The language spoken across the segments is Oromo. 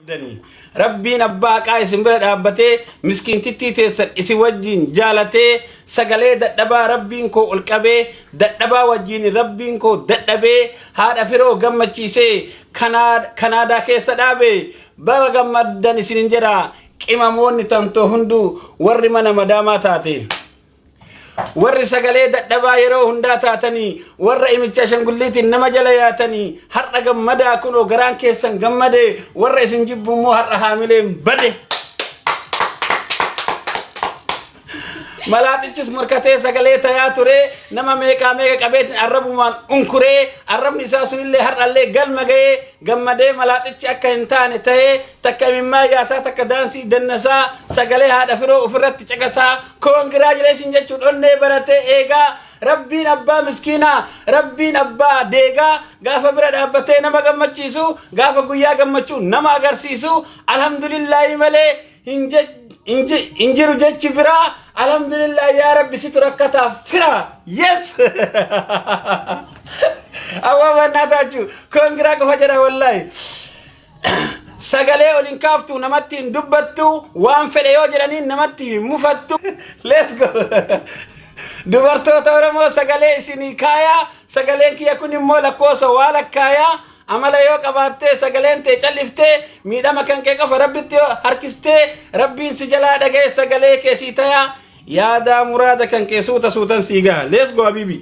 دني ربي نبا قايس مبرد أبتي مسكين تتي تيسر إسي وجين جالتي سجلي دبا ربينكو الكبي دبا وجين ربينكو دبي هذا فرو جمع تيسي كندا كيس دابي بابا جمع دني سنجرا كإماموني تنتو هندو ورّي من مداماتاتي ورّي سجلي دبا يرو هندا تاتني ورّي إمتشان قلتي نما جلياتني هر جمع دا كنو جران كيسن جمع ده ورّي سنجيب مو هر حاملين بدي ملاتيش مركتة سجلي تياتوري نما ميكا كبيت عربو من أنكوري عرب نساسون اللي هر اللي قل مجي جمع ده ملاتيش أكا إنتان تهي تكا مما ياسا تكا دانسي دنسا سجلي هذا فرو فرت تكسا كونغراجليشن جتشون أني برته إيجا ربي نبا مسكينا ربي نبا ديجا غافا برد أبتي نما جمعتشيسو غافا قويا جمعتشو نما أغرسيسو الحمد لله ملي إنجيرو جتش فرا الحمد لله يا رب ستركتا فرا يس أوا ناتاجو كونغرا كفجرا والله سجلي ولين كافتو نمتين دبتو وان فليو جرانين نمتي مفتو let's go دبرتو تورمو سجلي سيني كايا سجلي كي يكون مولا كوسا ولا كايا amala yo qabatte sagalente chalifte midama kan ke qafa rabbiti harkiste rabbin si jala dage sagale ke sitaya ya da murada kan ke suta sutan siga let's go habibi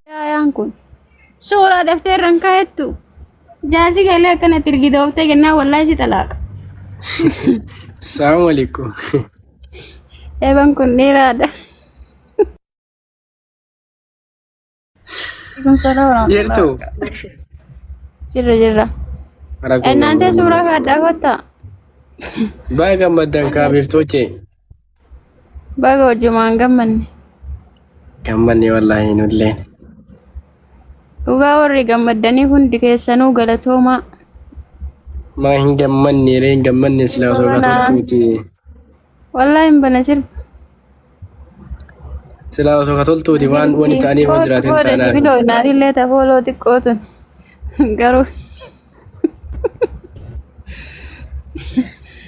ya yankun sura daftaran kayattu jasi gale kana tirgidofte genna wallahi si talaq assalamu alaikum Eban kun nirada. Jirtu. Jirra. Nanti surah kada kota. Baga madan ka biftoche. Baga jumaan gamman. Gamman ni wallahi nulle. Uga warri gammadani hundi keessanuu galatooma. Ma hin gamman ni re gamman ni sila so gatoltuti. Wallahi mbana sir. Sila so gatoltuti wan woni tani wajratin tana. Video nari leta follow tikotun. Garu.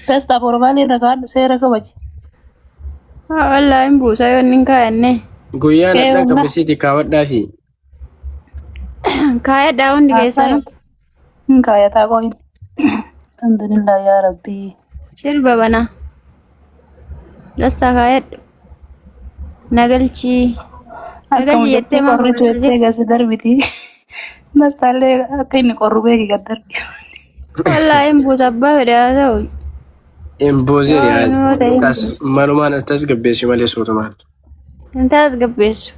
Testa porvali ragan sera kabaji. Wallahi mbusa yon ninka enne. Guyan dan kapasiti kawat dafi. Kaya daun di keessanu. Kaya ta koin. Alhamdulillah ya rabbi. Sir babana. Dasta kayat nagalchi yette ma korru tuette gas darbiti dasta le kaini korru be ki gadar wallahi mbuzabba da zaw Imposer ya tas manuman tas gabbesi male sotoman انتاز قبيش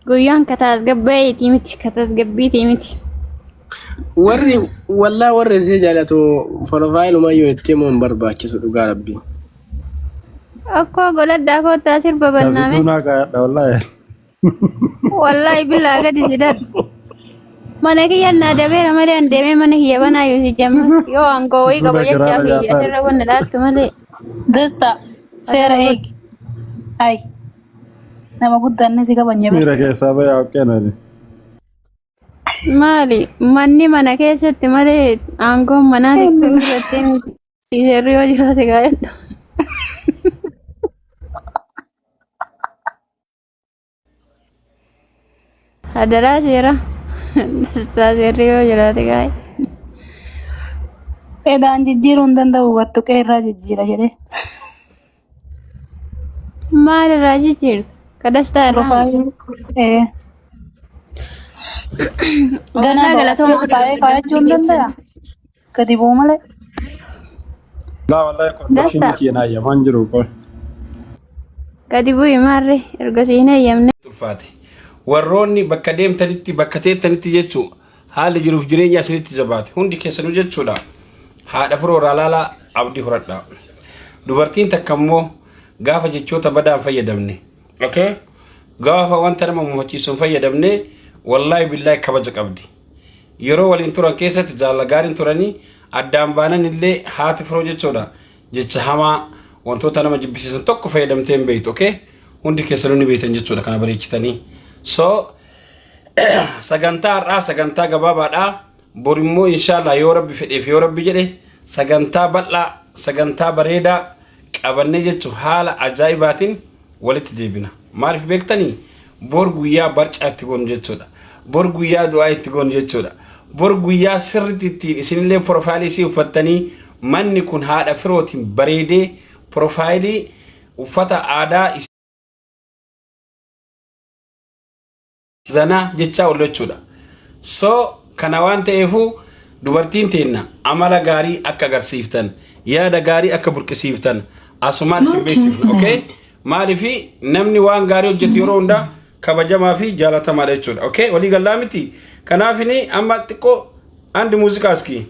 قويان كتاز قبي تيمتي كتاز قبي تيمتي warri walla warri se jalato profile ma yo temon barbaci su duga rabbi أكو قولت داكو تاسير ببنامي تاسيتونا قاعد والله بالله قد يسدر منك ينا دبير ملي دمي منك يبنا يوسي جمع يو أنكوي قبل يجافي يسر ونلات ملي desta sera hek ai nama guddanne sika banyaba ميرا كيسا بيا وكينا مالي مني منك يسد ملي أنكو مناتك تنسطين يسريو جلاتي قاعد adalah sirah stasirio jelati kai edan jijjiru ndanda wattu ke ra jijjira jede mal raji jir kada star profile gana gala to kaya kaya chundanda ya kadi bomale لا والله كنت كينا يا منجرو كل kadi bu imarre ergosine yamne tulfaati warroonni bakka deemtanitti bakka teettanitti jechuun haalli jiruuf jireenya isinitti jabaate hundi keessanuu jechuudha haadha firoora laalaa abdii horadha dubartiin takka immoo gaafa jechoota badaan fayyadamne okay gaafa wanta nama mufachiisuun fayyadamne wallahi billahi kabaja qabdi yeroo waliin turan keessatti jaalala gaariin turanii addaan baanan illee haati firoo jechuudha jecha hamaa wantoota nama jibbisiisan tokko fayyadamteen beeytu okay hundi keessanuu ni beeytan jechuudha kana bareechitanii so sagantaa har'aa sagantaa gabaabaadha borimmoo inshallah yoo rabbi fedheef yoo rabbi jedhe sagantaa bal'aa sagantaa bareedaa qabannee jechuun haala ajaa'ibaatiin walitti deebina maaliif beektanii bor guyyaa barcaa itti goonu jechuudha bor guyyaa du'aa itti goonu jechuudha bor guyyaa sirriitti isinillee profaayilii isii uffattanii manni kun haadha firootiin bareedee profaayilii uffata aadaa zana jecha ollochuudha so kana waan ta'eefu dubartiin teenna amala gaarii akka agarsiiftan yaada gaarii akka burqisiiftan asumaan simbeessifna okay maalifi namni waan gaarii hojjetu yeroo hunda kabajamaa fi jaalatamaadha jechuudha okay walii galaa miti kanaafini amma xiqqoo andi muuziqaaski